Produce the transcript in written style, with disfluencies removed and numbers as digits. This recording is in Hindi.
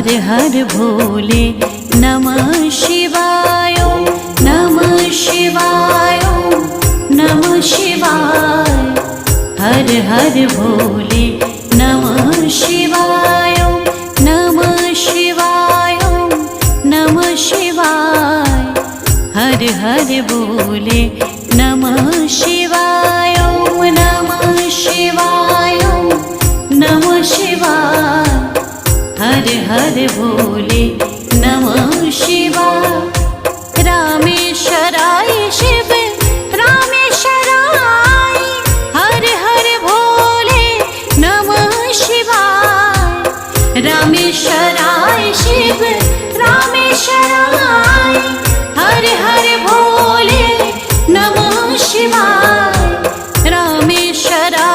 हर हर भोले नमः शिवाय नमः शिवाय नमः शिवाय। हर हर भोले नमः शिवाय नमः शिवाय नमः शिवाय। हर हर भोले नमः शिवाय नमः शिवाय नमः शिवाय। हर हर भोले